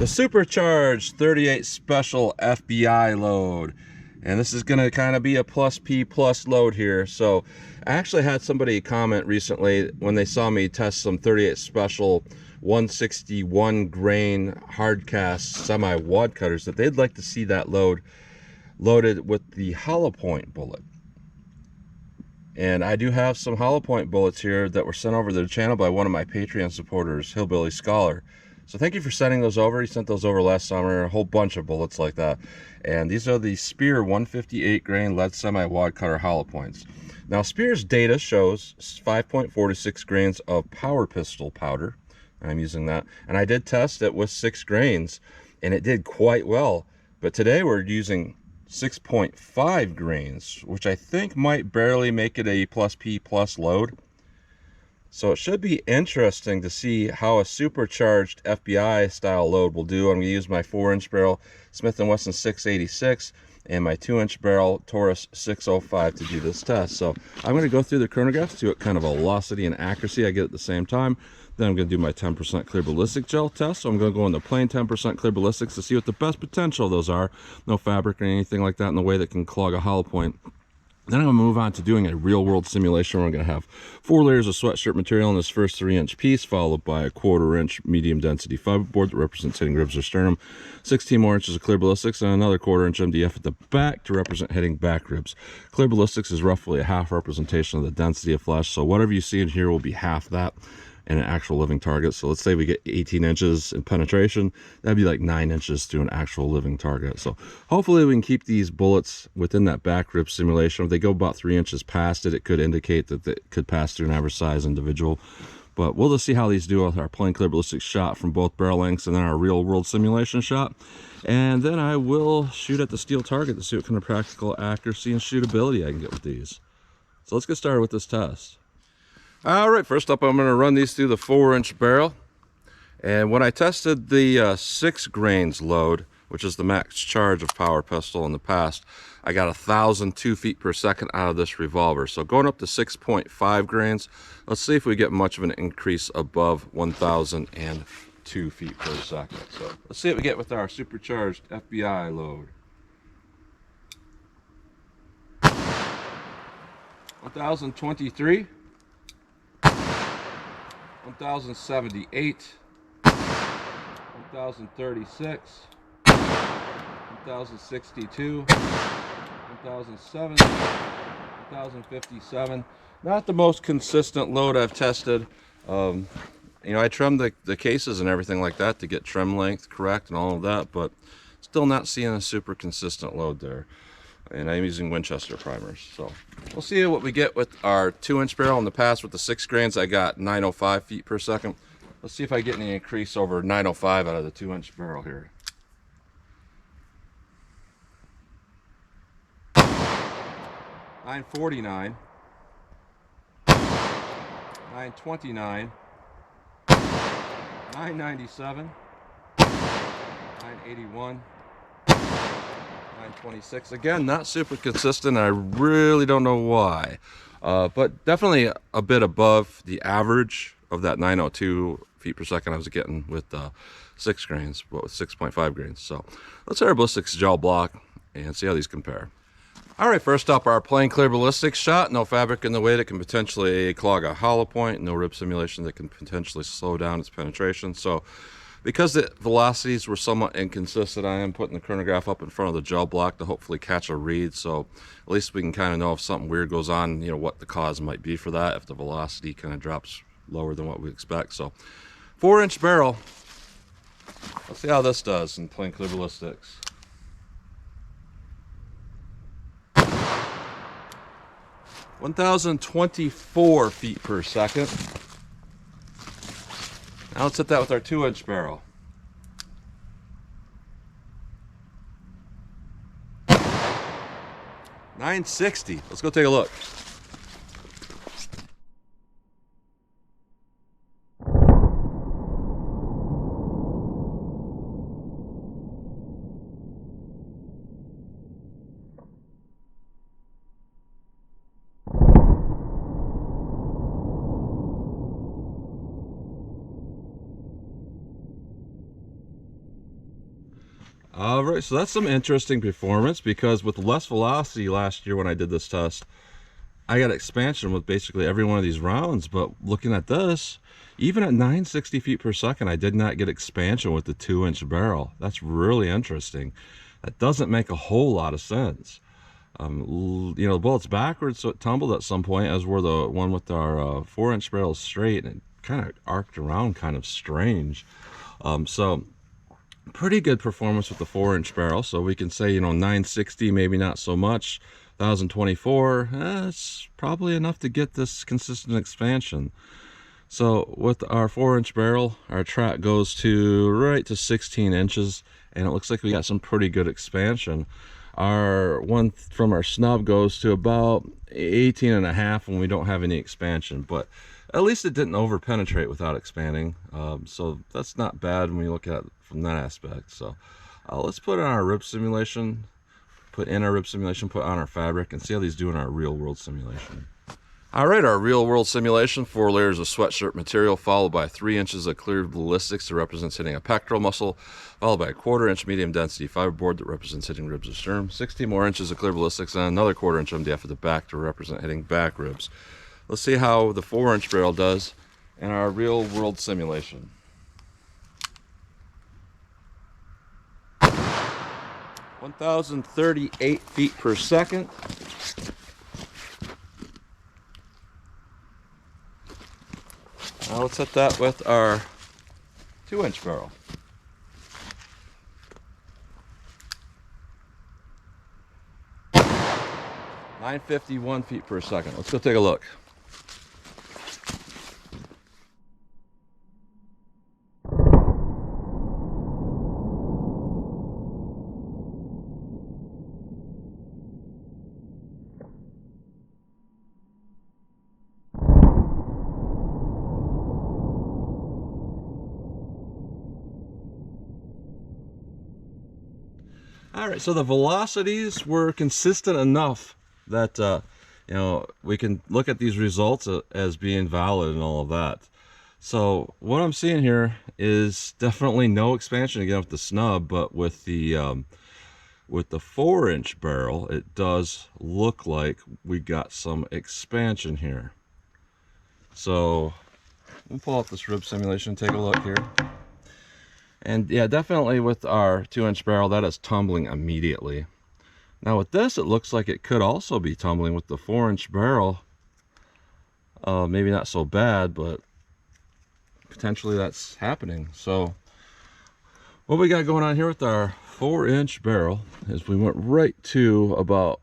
Supercharged 38 Special FBI load. And this is going to kind of be a plus P plus load here. So I actually had somebody comment recently when they saw me test some 38 Special 161 grain hard cast semi wad cutters that they'd like to see that load loaded with the hollow point bullet. And I do have some hollow point bullets here that were sent over to the channel by one of my Patreon supporters, Hillbilly Scholar. So thank you for sending those over. He sent those over last summer, a whole bunch of bullets like that. And these are the Speer 158 grain lead semi wad cutter hollow points. Now Speer's data shows 5.46 grains of power pistol powder. I'm using that. And I did test it with 6 grains and it did quite well. But today we're using 6.5 grains, which I think might barely make it a plus P plus load. So it should be interesting to see how a supercharged FBI style load will do. I'm going to use my 4-inch barrel Smith & Wesson 686 and my 2-inch barrel Taurus 605 to do this test. So I'm going to go through the chronograph to see what kind of velocity and accuracy I get at the same time. Then I'm going to do my 10% clear ballistic gel test. So I'm going to go in the plain 10% clear ballistics to see what the best potential of those are. No fabric or anything like that in the way that can clog a hollow point. Then I'm going to move on to doing a real-world simulation where I'm going to have 4 layers of sweatshirt material in this first 3-inch piece, followed by a 1/4-inch medium-density fiberboard that represents hitting ribs or sternum, 16 more inches of clear ballistics, and another 1/4-inch MDF at the back to represent hitting back ribs. Clear ballistics is roughly a half representation of the density of flesh, so whatever you see in here will be half that in an actual living target. So let's say we get 18 inches in penetration, that'd be like 9 inches to an actual living target. So hopefully we can keep these bullets within that back rib simulation. If they go about 3 inches past it, it could indicate that it could pass through an average size individual. But we'll just see how these do with our plain clear ballistic shot from both barrel lengths and then our real world simulation shot. And then I will shoot at the steel target to see what kind of practical accuracy and shootability I can get with these. So let's get started with this test. All right, first up I'm going to run these through the 4-inch barrel. And when I tested the 6 grains load, which is the max charge of power pistol in the past, I got 1,002 feet per second out of this revolver. So going up to 6.5 grains, let's see if we get much of an increase above 1,002 feet per second. So let's see what we get with our supercharged FBI load. 1,023. 1,078, 1,036, 1,062, 1,007, 1,057. Not the most consistent load I've tested. You know, I trimmed the cases and everything like that to get trim length correct and all of that, but still not seeing a super consistent load there. And I'm using Winchester primers. So we'll see what we get with our 2-inch barrel. In the past with the 6 grains, I got 905 feet per second. Let's see if I get any increase over 905 out of the 2-inch barrel here. 949, 929, 997, 981. 926. Again, not super consistent. I really don't know why, but definitely a bit above the average of that 902 feet per second I was getting with 6 grains, but with 6.5 grains. So let's hit our ballistics gel block and see how these compare. All right, first up, our plain clear ballistics shot. No fabric in the way that can potentially clog a hollow point. No rib simulation that can potentially slow down its penetration. So because the velocities were somewhat inconsistent, I am putting the chronograph up in front of the gel block to hopefully catch a read. So at least we can kind of know if something weird goes on, you know, what the cause might be for that, if the velocity kind of drops lower than what we expect. So 4-inch barrel. Let's see how this does in plain clear ballistics. 1,024 feet per second. Now let's hit that with our 2-inch barrel. 960. Let's go take a look. All right, so that's some interesting performance, because with less velocity last year when I did this test, I got expansion with basically every one of these rounds. But looking at this, even at 960 feet per second, I did not get expansion with the 2-inch barrel. That's really interesting. That doesn't make a whole lot of sense. You know, the bullet's backwards, so it tumbled at some point, as were the one with our 4-inch barrel straight, and it kind of arced around, kind of strange. So pretty good performance with the 4-inch barrel. So we can say, you know, 960, maybe not so much. 1024, it's probably enough to get this consistent expansion. So with our 4-inch barrel, our track goes to right to 16 inches, and it looks like we got some pretty good expansion. Our one from our snub goes to about 18 and a half when we don't have any expansion, but at least it didn't over penetrate without expanding. So that's not bad when you look at it from that aspect. So let's put in our rib simulation, put on our fabric, and see how these do in our real world simulation. All right, our real world simulation: 4 layers of sweatshirt material, followed by 3 inches of clear ballistics that represents hitting a pectoral muscle, followed by a 1/4 inch medium density fiberboard that represents hitting ribs or sternum, 16 more inches of clear ballistics, and another 1/4 inch MDF at the back to represent hitting back ribs. Let's see how the 4-inch barrel does in our real world simulation. (1,038 feet per second). Now let's hit that with our 2-inch barrel. (951 feet per second). Let's go take a look. All right, so the velocities were consistent enough that you know, we can look at these results as being valid and all of that. So what I'm seeing here is definitely no expansion again with the snub, but with the 4-inch barrel, it does look like we got some expansion here. So we'll pull up this rib simulation, take a look here. And yeah, definitely with our 2-inch barrel, that is tumbling immediately. Now with this, it looks like it could also be tumbling with the 4-inch barrel. Maybe not so bad, but potentially that's happening. So what we got going on here with our 4-inch barrel is we went right to about,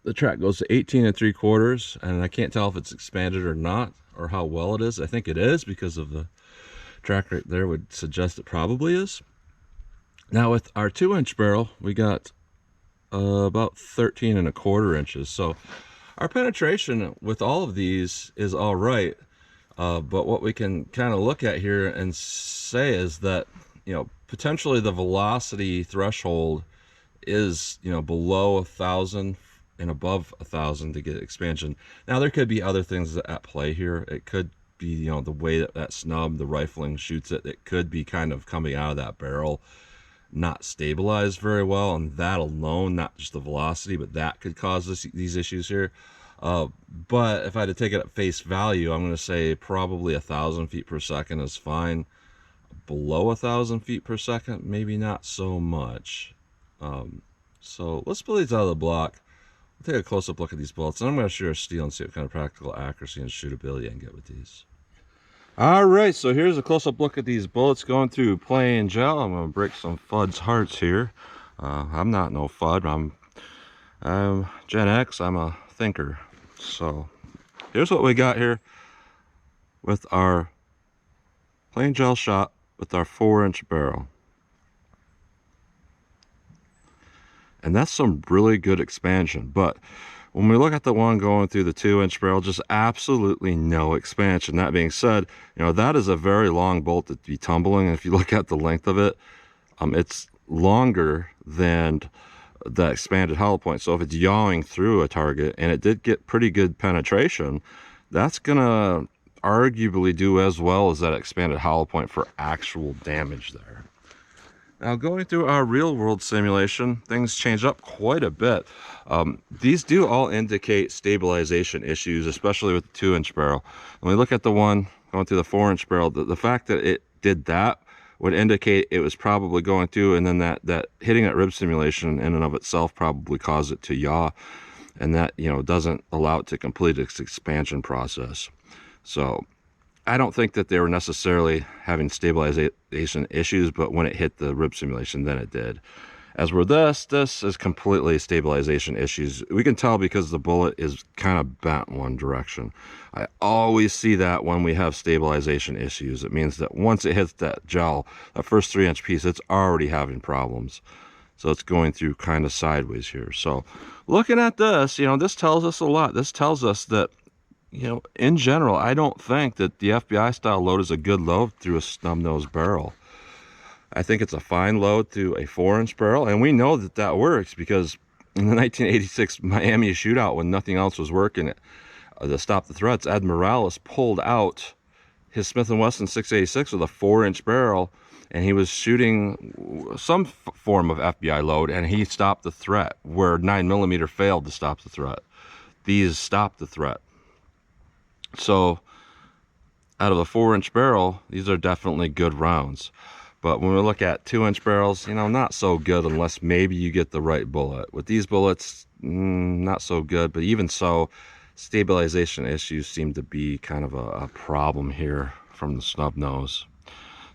the track goes to 18 3/4, and I can't tell if it's expanded or not, or how well it is. I think it is, because of the track right there would suggest it probably is. Now with our 2-inch barrel, we got about 13 1/4 inches. So our penetration with all of these is all right, but what we can kind of look at here and say is that, you know, potentially the velocity threshold is, you know, below 1,000 and above 1,000 to get expansion. Now there could be other things at play here. It could be, you know, the way that snub, the rifling shoots it. It could be kind of coming out of that barrel not stabilized very well, and that alone, not just the velocity, but that could cause these issues here. But if I had to take it at face value, I'm going to say probably 1,000 feet per second is fine. Below 1,000 feet per second, maybe not so much. So let's pull these out of the block. We'll take a close-up look at these bullets, and I'm going to shoot our steel and see what kind of practical accuracy and shootability I can get with these. All right, so here's a close-up look at these bullets going through plain gel. I'm going to break some FUD's hearts here. I'm not no FUD. I'm Gen X. I'm a thinker. So here's what we got here with our plain gel shot with our 4-inch barrel. And that's some really good expansion. But when we look at the one going through the 2-inch barrel, just absolutely no expansion. That being said, you know, that is a very long bolt to be tumbling. And if you look at the length of it, it's longer than the expanded hollow point. So if it's yawing through a target, and it did get pretty good penetration, that's gonna arguably do as well as that expanded hollow point for actual damage there. Now going through our real world simulation, things change up quite a bit. These do all indicate stabilization issues, especially with the 2-inch barrel. When we look at the one going through the 4-inch barrel, the fact that it did that would indicate it was probably going through, and then that hitting that rib simulation in and of itself probably caused it to yaw, and that, you know, doesn't allow it to complete its expansion process. So I don't think that they were necessarily having stabilization issues, but when it hit the rib simulation, then it did. As for this is completely stabilization issues. We can tell because the bullet is kind of bent one direction. I always see that when we have stabilization issues. It means that once it hits that gel, that first 3-inch piece, it's already having problems. So it's going through kind of sideways here. So looking at this, you know, this tells us a lot. This tells us that, you know, in general, I don't think that the FBI style load is a good load through a snub nose barrel. I think it's a fine load through a 4-inch barrel, and we know that that works because in the 1986 Miami shootout, when nothing else was working to stop the threats, Ed Morales pulled out his Smith & Wesson 686 with a 4-inch barrel, and he was shooting some form of FBI load, and he stopped the threat where 9mm failed to stop the threat. These stopped the threat. So out of a 4-inch barrel, these are definitely good rounds. But when we look at 2-inch barrels, you know, not so good unless maybe you get the right bullet. With these bullets, not so good. But even so, stabilization issues seem to be kind of a problem here from the snub nose.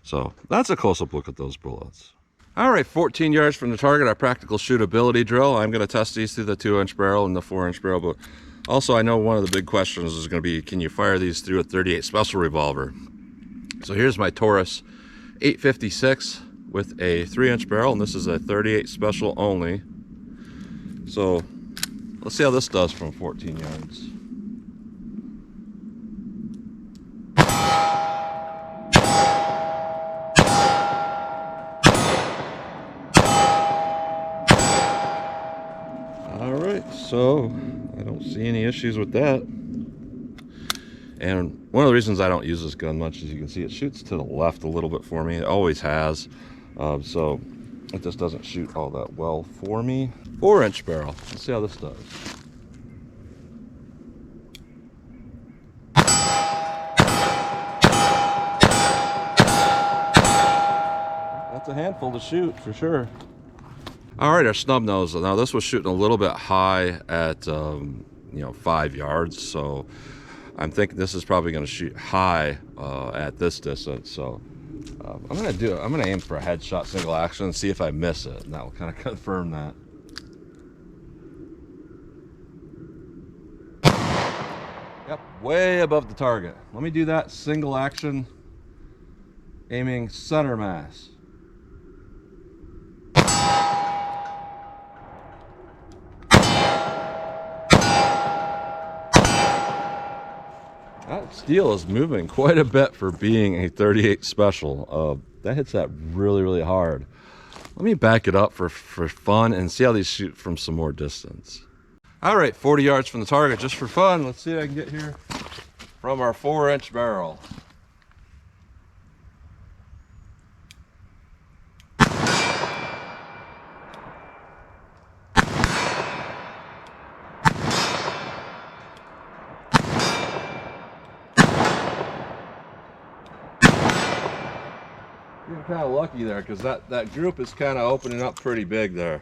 So that's a close-up look at those bullets. All right, 14 yards from the target, our practical shootability drill. I'm going to test these through the 2-inch barrel and the 4-inch barrel. But also, I know one of the big questions is going to be, can you fire these through a 38 special revolver? So here's my Taurus 856 with a 3-inch barrel, and this is a 38 special only. So let's see how this does from 14 yards. All right, so I don't see any issues with that. And one of the reasons I don't use this gun much, as you can see, it shoots to the left a little bit for me. It always has. So it just doesn't shoot all that well for me. 4-inch barrel. Let's see how this does. That's a handful to shoot for sure. All right, our snub nose. Now this was shooting a little bit high at 5 yards. So I'm thinking this is probably going to shoot high at this distance. So I'm going to aim for a headshot single action and see if I miss it, and that will kind of confirm that. Yep, way above the target. Let me do that single action, aiming center mass. That steel is moving quite a bit for being a 38 special. That hits that really, really hard. Let me back it up for fun and see how these shoot from some more distance. All right, 40 yards from the target, just for fun. Let's see what I can get here from our 4-inch barrel. Getting kind of lucky there because that group is kind of opening up pretty big there.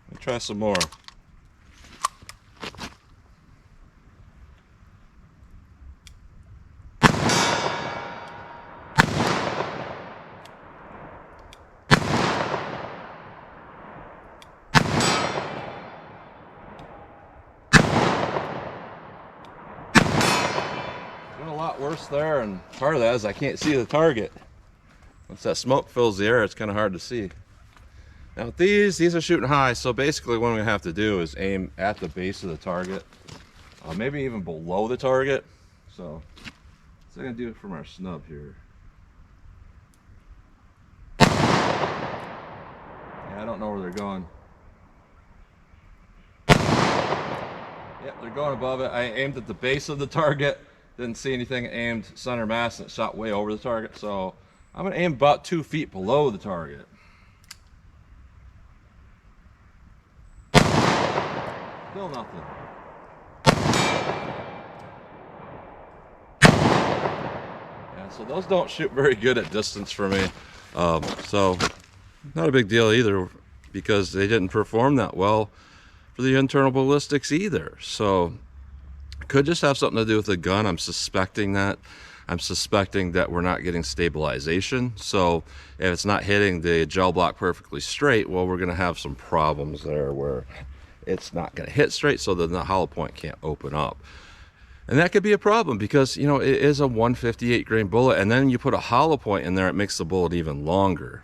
Let me try some more. A lot worse there, and part of that is I can't see the target. Once that smoke fills the air, it's kind of hard to see. Now these are shooting high, so basically what I'm going to have to do is aim at the base of the target, maybe even below the target. So I'm going to do it from our snub here. Yeah, I don't know where they're going. Yep, they're going above it. I aimed at the base of the target. Didn't see anything, aimed center mass, and it shot way over the target. So I'm gonna aim about 2 feet below the target. Still nothing. Yeah, so those don't shoot very good at distance for me. So not a big deal either, because they didn't perform that well for the internal ballistics either. So could just have something to do with the gun. I'm suspecting that. I'm suspecting that we're not getting stabilization. So if it's not hitting the gel block perfectly straight, well, we're gonna have some problems there where it's not gonna hit straight, so then the hollow point can't open up. And that could be a problem because, you know, it is a 158 grain bullet, and then you put a hollow point in there, it makes the bullet even longer.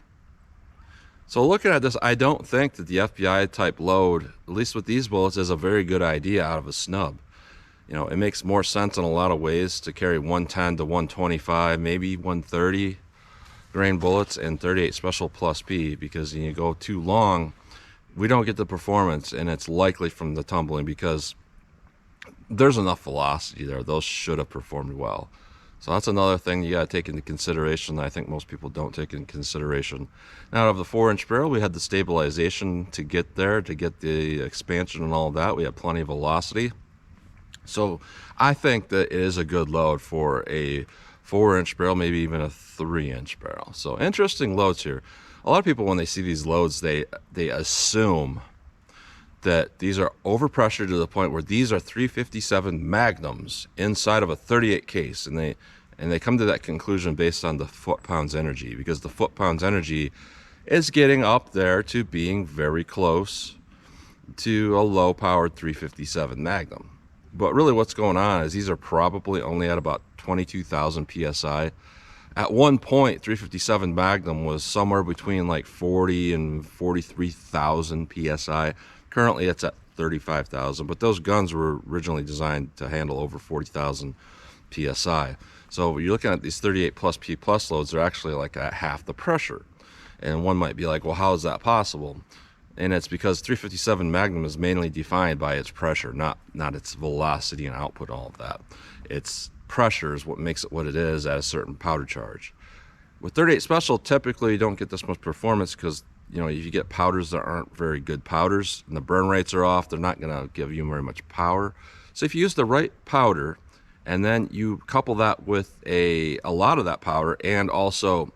So looking at this, I don't think that the FBI type load, at least with these bullets, is a very good idea out of a snub. You know, it makes more sense in a lot of ways to carry 110 to 125, maybe 130 grain bullets and 38 special plus P, because when you go too long, we don't get the performance, and it's likely from the tumbling because there's enough velocity there. Those should have performed well. So that's another thing you got to take into consideration that I think most people don't take into consideration. Now, out of the 4-inch barrel, we had the stabilization to get there, to get the expansion and all of that. We had plenty of velocity. So I think that it is a good load for a 4-inch barrel, maybe even a 3-inch barrel. So interesting loads here. A lot of people, when they see these loads, they assume that these are overpressured to the point where these are 357 magnums inside of a 38 case, and they come to that conclusion based on the foot-pounds energy, because the foot-pounds energy is getting up there to being very close to a low-powered 357 magnum. But really what's going on is these are probably only at about 22,000 psi. At one point, 357 magnum was somewhere between like 40 and 43,000 psi. Currently it's at 35,000, but those guns were originally designed to handle over 40,000 psi. So you're looking at these 38 plus P plus loads, they're actually like at half the pressure. And one might be like, well, how is that possible? And it's because 357 Magnum is mainly defined by its pressure, not its velocity and output, all of that. Its pressure is what makes it what it is at a certain powder charge. With 38 Special, typically you don't get this much performance because, you know, if you get powders that aren't very good powders and the burn rates are off, they're not going to give you very much power. So if you use the right powder and then you couple that with a lot of that powder and also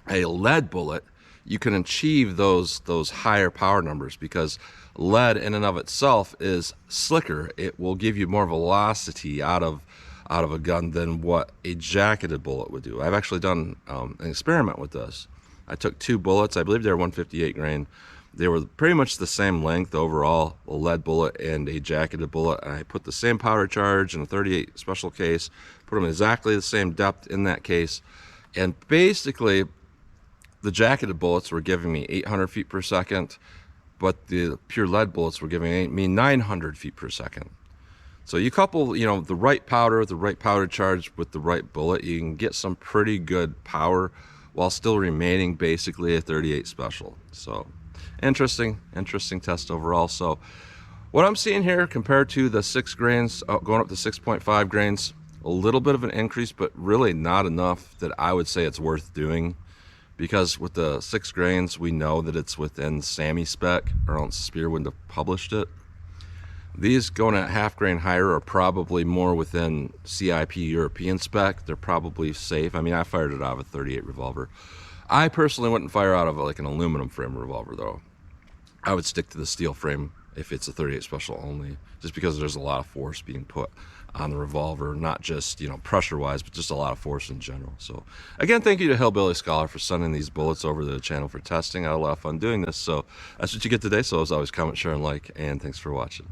a lead bullet, you can achieve those higher power numbers, because lead in and of itself is slicker. It will give you more velocity out of a gun than what a jacketed bullet would do. I've actually done an experiment with this. I took 2 bullets, I believe they were 158 grain. They were pretty much the same length overall, a lead bullet and a jacketed bullet, and I put the same powder charge in a 38 Special case, put them exactly the same depth in that case, and basically the jacketed bullets were giving me 800 feet per second, but the pure lead bullets were giving me 900 feet per second. So you couple, you know, the right powder charge with the right bullet, you can get some pretty good power while still remaining basically a 38 Special. So interesting test overall. So what I'm seeing here compared to the 6 grains, going up to 6.5 grains, a little bit of an increase, but really not enough that I would say it's worth doing. Because with the 6 grains, we know that it's within SAMI spec, or else Speer wouldn't have published it. These going at half grain higher are probably more within CIP European spec. They're probably safe. I mean, I fired it out of a 38 revolver. I personally wouldn't fire out of like an aluminum frame revolver though. I would stick to the steel frame if it's a 38 Special only, just because there's a lot of force being put on the revolver, not just, you know, pressure wise, but just a lot of force in general. So again, thank you to Hillbilly Scholar for sending these bullets over to the channel for testing. I had a lot of fun doing this. So that's what you get today. So as always, comment, share, and like, and thanks for watching.